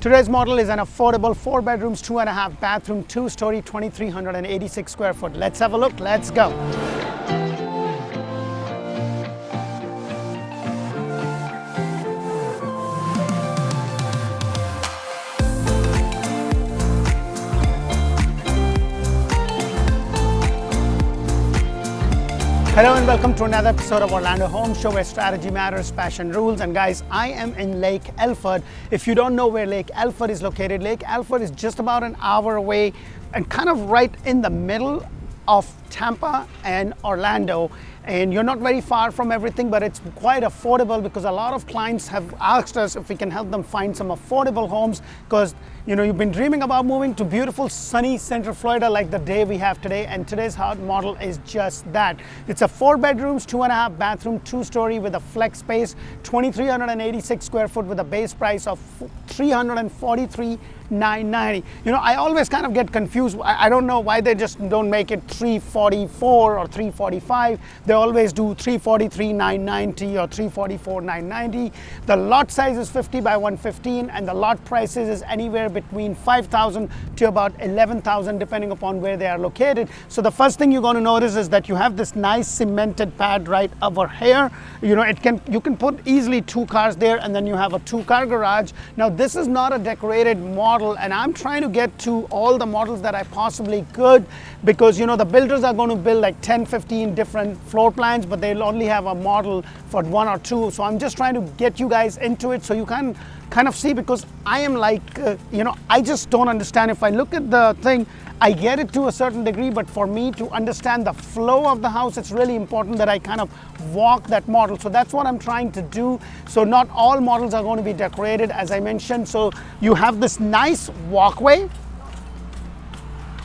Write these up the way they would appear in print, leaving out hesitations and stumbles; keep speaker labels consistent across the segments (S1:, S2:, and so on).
S1: Today's model is an affordable 4 bedrooms, 2.5 bathroom, 2-story, 2,386 square foot. Let's have a look. Let's go. Hello and welcome to another episode of Orlando Home Show, where strategy matters, passion rules. And guys, I am in Lake Alfred. If you don't know where Lake Alfred is located, Lake Alfred is just about an hour away and kind of right in the middle of Tampa and Orlando. And you're not very far from everything, but it's quite affordable because a lot of clients have asked us if we can help them find some affordable homes, because you've been dreaming about moving to beautiful sunny Central Florida like the day we have today, and today's hot model is just that. It's a 4 bedrooms, 2.5 bathroom, 2-story with a flex space, 2,386 square foot with a base price of $343,990. I always kind of get confused. I don't know why they just don't make it $344 or $345. They always do $343,990 or $344,990. The lot size is 50 by 115, and the lot prices is anywhere between $5,000 to about $11,000 depending upon where they are located. So the first thing you're going to notice is that you have this nice cemented pad right over here. You can put easily 2 cars there, and then you have a 2-car garage. Now this is not a decorated model, and I'm trying to get to all the models that I possibly could, because the builders are going to build like 10-15 different floor plans, but they'll only have a model for 1 or 2. So I'm just trying to get you guys into it so you can kind of see, because I am like I just don't understand. If I look at the thing, I get it to a certain degree, but for me to understand the flow of the house, it's really important that I kind of walk that model. So that's what I'm trying to do. So not all models are going to be decorated, as I mentioned. So you have this nice walkway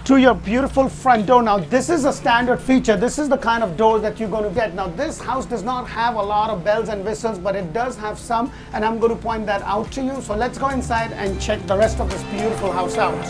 S1: to your beautiful front door. Now this is a standard feature. This is the kind of door that you're going to get. Now this house does not have a lot of bells and whistles, but it does have some, and I'm going to point that out to you. So let's go inside and check the rest of this beautiful house out.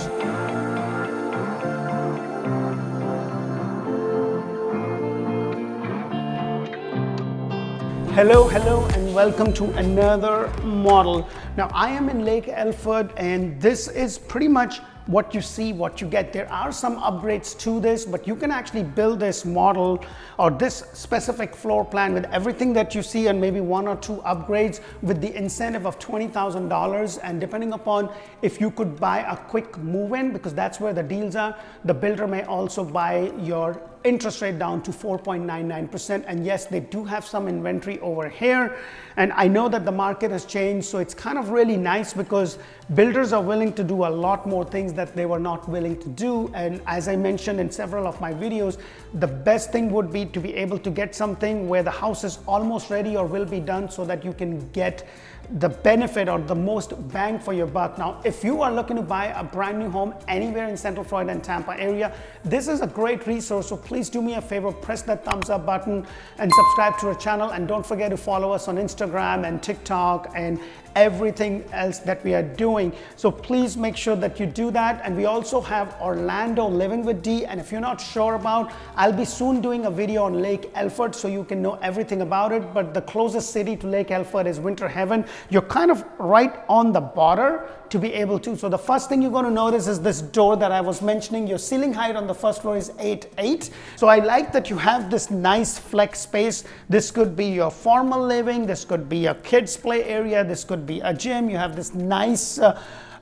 S1: Hello and welcome to another model. Now I am in Lake Alfred, and this is pretty much what you see, what you get. There are some upgrades to this, but you can actually build this model or this specific floor plan with everything that you see, and maybe 1 or 2 upgrades with the incentive of $20,000. And depending upon if you could buy a quick move-in, because that's where the deals are, the builder may also buy your interest rate down to 4.99%. And yes, they do have some inventory over here, and I know that the market has changed, so it's kind of really nice because builders are willing to do a lot more things that they were not willing to do. And as I mentioned in several of my videos, the best thing would be to be able to get something where the house is almost ready or will be done, so that you can get the benefit or the most bang for your buck. Now, if you are looking to buy a brand new home anywhere in Central Florida and Tampa area, this is a great resource. So please do me a favor, press that thumbs up button and subscribe to our channel. And don't forget to follow us on Instagram and TikTok and everything else that we are doing. So please make sure that you do that. And we also have Orlando Living with D. And if you're not sure about, I'll be soon doing a video on Lake Alfred, so you can know everything about it. But the closest city to Lake Alfred is Winter Haven. You're kind of right on the border to be able to. So the first thing you're going to notice is this door that I was mentioning. Your ceiling height on the first floor is 8'8". So I like that you have this nice flex space. This could be your formal living. This could be a kids play area. This could be a gym. You have this nice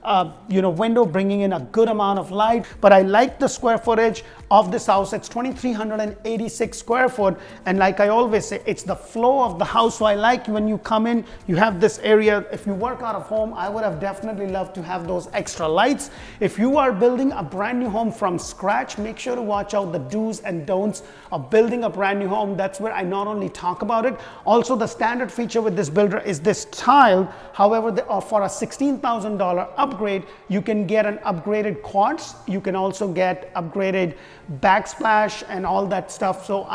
S1: window bringing in a good amount of light. But I like the square footage of this house. It's 2,386 square foot, and like I always say, it's the flow of the house. So I like when you come in, you have this area. If you work out of home, I would have definitely loved to have those extra lights. If you are building a brand new home from scratch, make sure to watch out the do's and don'ts of building a brand new home. That's where I not only talk about it, also the standard feature with this builder is this tile. However, for a $16,000 upgrade, you can get an upgraded quartz. You can also get upgraded backsplash and all that stuff. So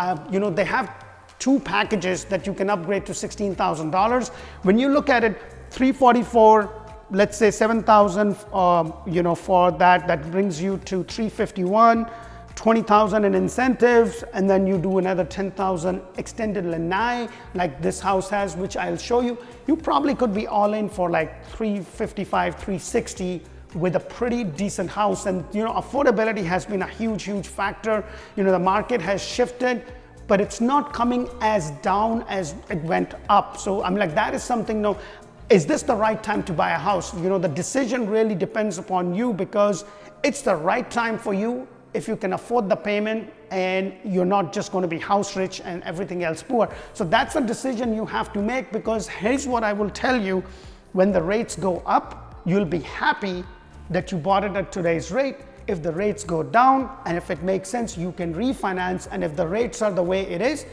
S1: they have 2 packages that you can upgrade to $16,000. When you look at it, $344, let's say $7,000 for that brings you to $351. 20,000 in incentives, and then you do another 10,000 extended lanai like this house has, which I'll show you, you probably could be all in for like 355, 360 with a pretty decent house. And affordability has been a huge factor. The market has shifted, but it's not coming as down as it went up. So I'm like, that is something. Is this the right time to buy a house? The decision really depends upon you, because it's the right time for you if you can afford the payment and you're not just going to be house rich and everything else poor. So that's a decision you have to make, because here's what I will tell you: when the rates go up, you'll be happy that you bought it at today's rate. If the rates go down, and if it makes sense, you can refinance. And if the rates are the way it is,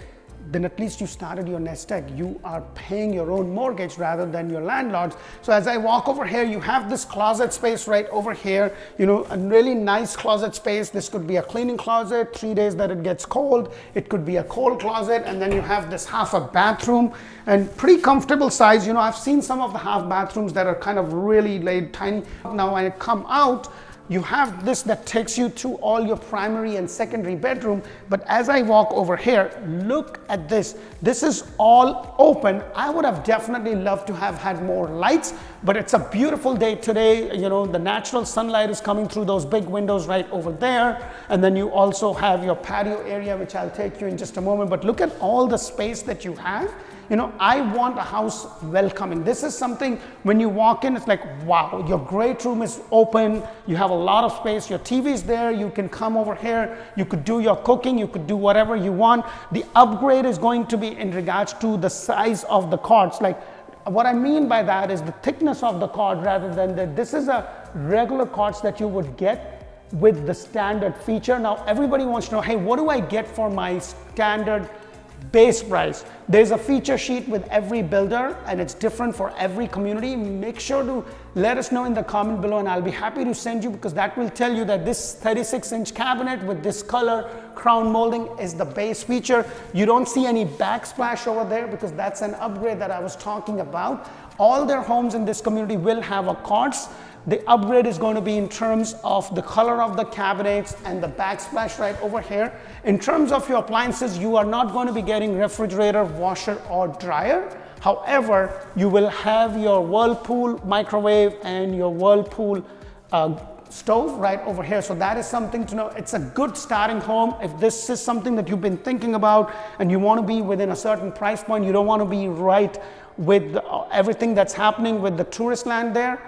S1: then at least you started your nest egg. You are paying your own mortgage rather than your landlord's. So as I walk over here, you have this closet space right over here, a really nice closet space. This could be a cleaning closet, 3 days that it gets cold. It could be a cold closet, and then you have this half a bathroom, and pretty comfortable size. I've seen some of the half bathrooms that are kind of really laid tiny. Now when I come out, you have this that takes you to all your primary and secondary bedroom. But as I walk over here, look at this. This is all open. I would have definitely loved to have had more lights, but it's a beautiful day today. The natural sunlight is coming through those big windows right over there. And then you also have your patio area, which I'll take you in just a moment. But look at all the space that you have. I want a house welcoming. This is something, when you walk in, it's like, wow, your great room is open. You have a lot of space. Your TV is there. You can come over here. You could do your cooking. You could do whatever you want. The upgrade is going to be in regards to the size of the cots. Like, what I mean by that is the thickness of the cot, rather than this is a regular cots that you would get with the standard feature. Now, everybody wants to know, hey, what do I get for my standard base price? There's a feature sheet with every builder, and it's different for every community. Make sure to let us know in the comment below, and I'll be happy to send you, because that will tell you that this 36-inch cabinet with this color crown molding is the base feature. You don't see any backsplash over there, because that's an upgrade that I was talking about. All their homes in this community will have a quartz. The upgrade is going to be in terms of the color of the cabinets and the backsplash right over here. In terms of your appliances, you are not going to be getting refrigerator, washer, or dryer. However, you will have your Whirlpool microwave and your Whirlpool stove right over here. So that is something to know. It's a good starting home. If this is something that you've been thinking about and you want to be within a certain price point, you don't want to be right with everything that's happening with the tourist land there,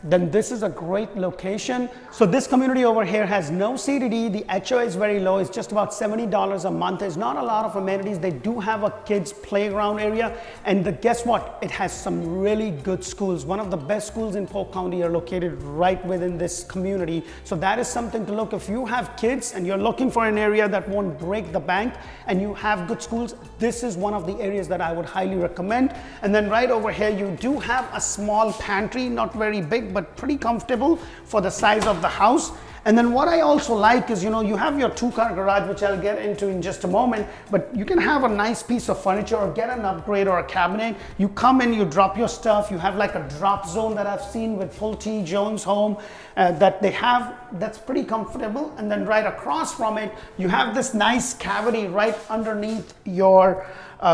S1: then this is a great location. So this community over here has no CDD. The HOA is very low. It's just about $70 a month. There's not a lot of amenities. They do have a kids playground area. And guess what? It has some really good schools. One of the best schools in Polk County are located right within this community. So that is something to look. If you have kids and you're looking for an area that won't break the bank and you have good schools, this is one of the areas that I would highly recommend. And then right over here, you do have a small pantry, not very big, but pretty comfortable for the size of the house. And then what I also like is, you have your 2-car garage, which I'll get into in just a moment, but you can have a nice piece of furniture or get an upgrade or a cabinet. You come in, you drop your stuff. You have like a drop zone that I've seen with Pulte Jones Home that they have. That's pretty comfortable. And then right across from it, you have this nice cavity right underneath your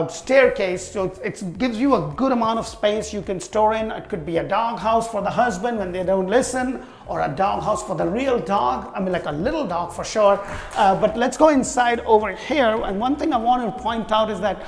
S1: staircase. So it gives you a good amount of space you can store in. It could be a dog house for the husband when they don't listen, or a dog house for the real dog. I mean, like a little dog for sure. But let's go inside over here. And one thing I want to point out is that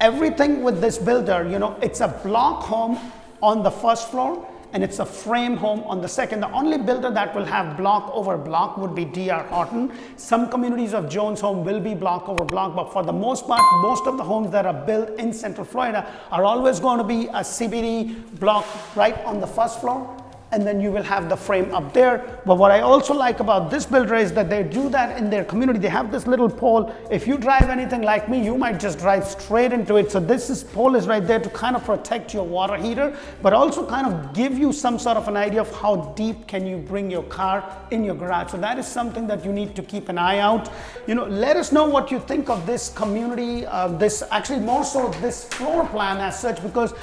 S1: everything with this builder, it's a block home on the first floor, and it's a frame home on the second. The only builder that will have block over block would be D.R. Horton. Some communities of Jones Home will be block over block, but for the most part, most of the homes that are built in Central Florida are always going to be a CBD block right on the first floor, and then you will have the frame up there. But what I also like about this builder is that they do that in their community. They have this little pole. If you drive anything like me, you might just drive straight into it. So pole is right there to kind of protect your water heater, but also kind of give you some sort of an idea of how deep can you bring your car in your garage. So that is something that you need to keep an eye out. Let us know what you think of this community, actually more so this floor plan as such, because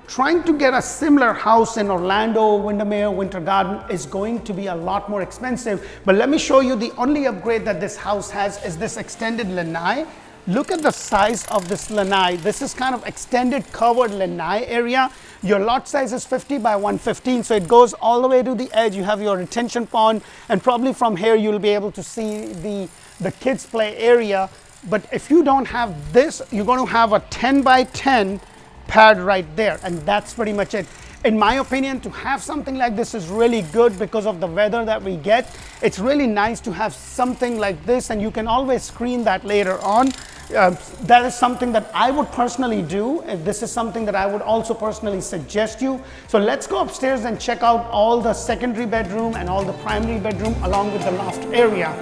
S1: trying to get a similar house in Orlando, Windermere Winter Garden is going to be a lot more expensive. But let me show you the only upgrade that this house has is this extended lanai. Look at the size of this lanai. This is kind of extended covered lanai area. Your lot size is 50 by 115, so it goes all the way to the edge. You have your retention pond, and probably from here you'll be able to see the kids play area. But if you don't have this, you're going to have a 10 by 10 pad right there, and that's pretty much it. In my opinion, to have something like this is really good because of the weather that we get. It's really nice to have something like this, and you can always screen that later on. That is something that I would personally do. This is something that I would also personally suggest you. So let's go upstairs and check out all the secondary bedroom and all the primary bedroom along with the loft area.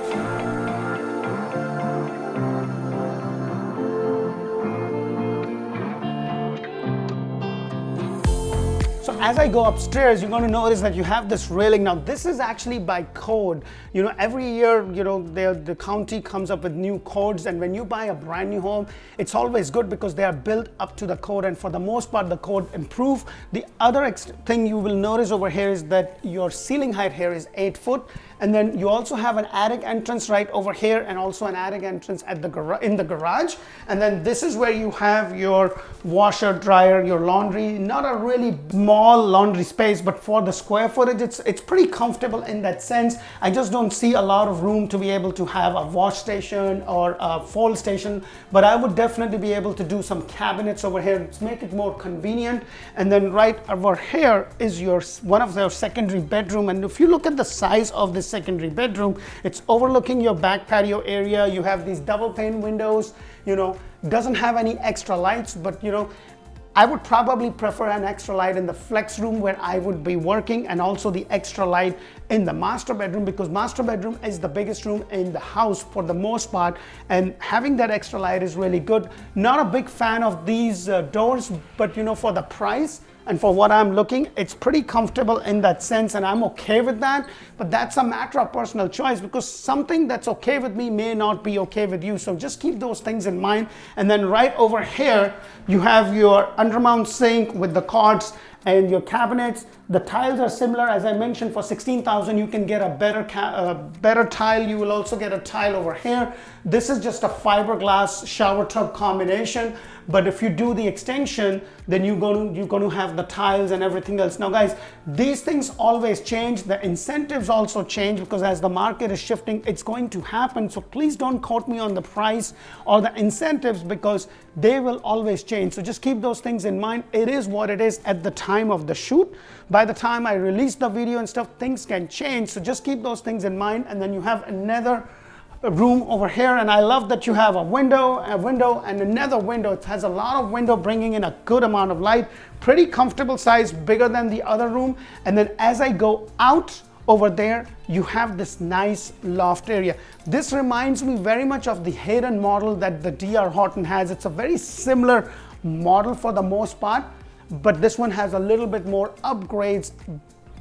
S1: As I go upstairs, you're going to notice that you have this railing. Now, this is actually by code. You know, every year, you know, the county comes up with new codes, and when you buy a brand new home, it's always good because they are built up to the code, and for the most part, the code improve. The other thing you will notice over here is that your ceiling height here is 8 foot, and then you also have an attic entrance right over here, and also an attic entrance at in the garage. And then this is where you have your washer, dryer, your laundry. Not a really small laundry space, but for the square footage, it's pretty comfortable in that sense. I just don't see a lot of room to be able to have a wash station or a fold station, but I would definitely be able to do some cabinets over here to make it more convenient. And then right over here is one of their secondary bedroom, and if you look at the size of this secondary bedroom, it's overlooking your back patio area. You have these double pane windows. You know, doesn't have any extra lights, but you know, I would probably prefer an extra light in the flex room where I would be working, and also the extra light in the master bedroom, because master bedroom is the biggest room in the house for the most part, and having that extra light is really good. Not a big fan of these doors, but you know, for the price and for what I'm looking, it's pretty comfortable in that sense, and I'm okay with that. But that's a matter of personal choice, because something that's okay with me may not be okay with you. So just keep those things in mind. And then right over here, you have your undermount sink with the cords and your cabinets. The tiles are similar. As I mentioned, for $16,000 you can get a better tile. You will also get a tile over here. This is just a fiberglass shower tub combination, but if you do the extension, then you're going to have the tiles and everything else. Now guys, these things always change. The incentives also change, because as the market is shifting, it's going to happen. So please don't quote me on the price or the incentives, because they will always change. So just keep those things in mind. It is what it is at the time of the shoot. By the time I release the video and stuff, things can change. So just keep those things in mind. And then you have another room over here, and I love that you have a window, and another window. It has a lot of window, bringing in a good amount of light. Pretty comfortable size, bigger than the other room. And then as I go out over there, you have this nice loft area. This reminds me very much of the Hayden model that the DR Horton has. It's a very similar model for the most part, but this one has a little bit more upgrades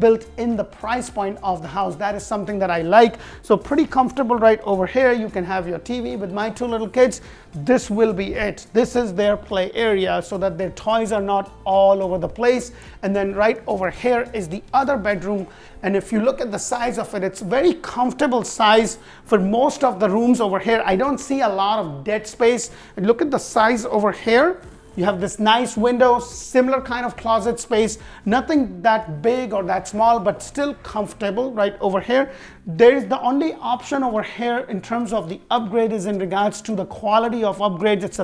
S1: built in the price point of the house. That is something that I like. So pretty comfortable right over here. You can have your TV. With my two little kids, this will be it. This is their play area, so that their toys are not all over the place. And then right over here is the other bedroom. And if you look at the size of it, it's very comfortable size for most of the rooms over here. I don't see a lot of dead space. And look at the size over here. You have this nice window, similar kind of closet space, nothing that big or that small, but still comfortable right over here. There is the only option over here in terms of the upgrade is in regards to the quality of upgrades. It's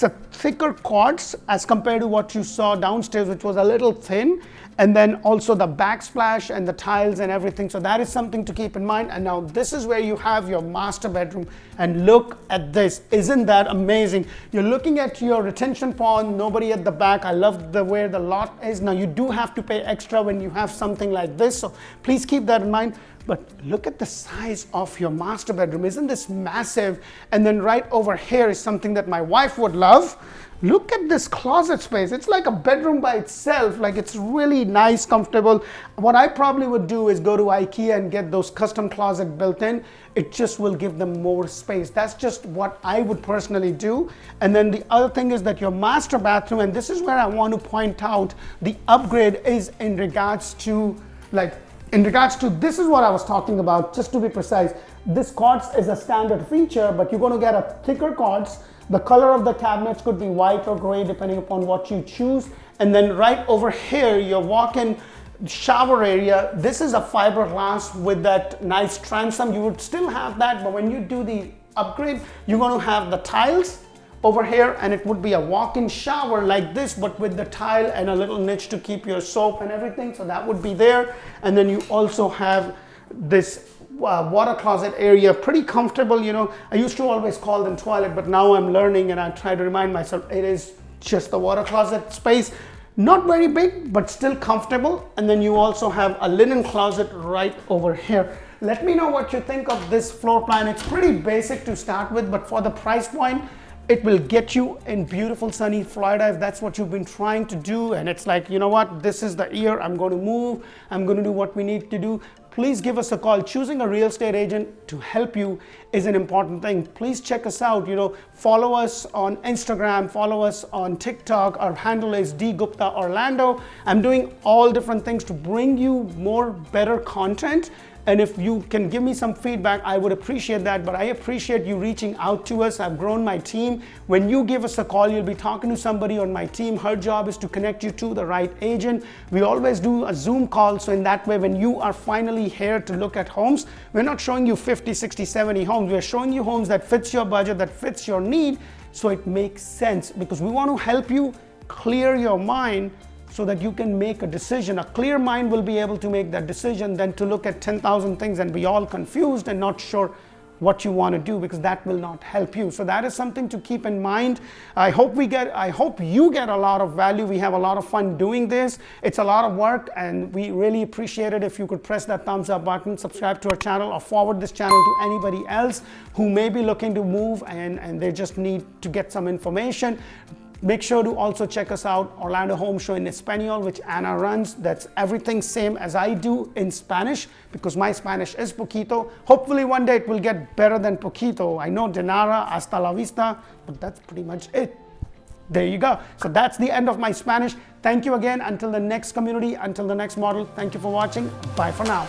S1: a thicker quartz as compared to what you saw downstairs, which was a little thin. And then also the backsplash and the tiles and everything. So that is something to keep in mind. And now this is where you have your master bedroom. And look at this. Isn't that amazing? You're looking at your retention pond, nobody at the back. I love the way the lot is. Now you do have to pay extra when you have something like this. So please keep that in mind. But look at the size of your master bedroom. Isn't this massive? And then right over here is something that my wife would love. Look at this closet space. It's like a bedroom by itself. Like, it's really nice, comfortable. What I probably would do is go to IKEA and get those custom closet built in. It just will give them more space. That's just what I would personally do. And then the other thing is that your master bathroom, and this is where I want to point out the upgrade is in regards to this is what I was talking about, just to be precise. This quartz is a standard feature, but you're going to get a thicker quartz. The color of the cabinets could be white or gray depending upon what you choose. And then right over here, your walk-in shower area, this is a fiberglass with that nice transom. You would still have that, but when you do the upgrade, you're going to have the tiles over here, and it would be a walk-in shower like this, but with the tile and a little niche to keep your soap and everything. So that would be there. And then you also have this water closet area, pretty comfortable. You know, I used to always call them toilet, but now I'm learning and I try to remind myself it is just the water closet space. Not very big, but still comfortable. And then you also have a linen closet right over here. Let me know what you think of this floor plan. It's pretty basic to start with, but for the price point, it will get you in beautiful sunny Florida if that's what you've been trying to do. And it's like, you know what, this is the year I'm going to move. I'm going to do what we need to do. Please give us a call. Choosing a real estate agent to help you is an important thing. Please check us out. You know, follow us on Instagram, follow us on TikTok. Our handle is dgupta Orlando. I'm doing all different things to bring you more better content. And if you can give me some feedback, I would appreciate that. But I appreciate you reaching out to us. I've grown my team. When you give us a call, you'll be talking to somebody on my team. Her job is to connect you to the right agent. We always do a Zoom call. So in that way, when you are finally here to look at homes, we're not showing you 50, 60, 70 homes. We're showing you homes that fits your budget, that fits your need. So it makes sense, because we want to help you clear your mind so that you can make a decision. A clear mind will be able to make that decision than to look at 10,000 things and be all confused and not sure what you want to do, because that will not help you. So that is something to keep in mind. I hope you get a lot of value. We have a lot of fun doing this. It's a lot of work, and we really appreciate it if you could press that thumbs up button, subscribe to our channel, or forward this channel to anybody else who may be looking to move and they just need to get some information. Make sure to also check us out, Orlando Home Show in Espanol, which Anna runs. That's everything same as I do in Spanish, because my Spanish is poquito. Hopefully one day it will get better than poquito. I know de nada, hasta la vista, but that's pretty much it. There you go. So that's the end of my Spanish. Thank you again. Until the next community, until the next model. Thank you for watching. Bye for now.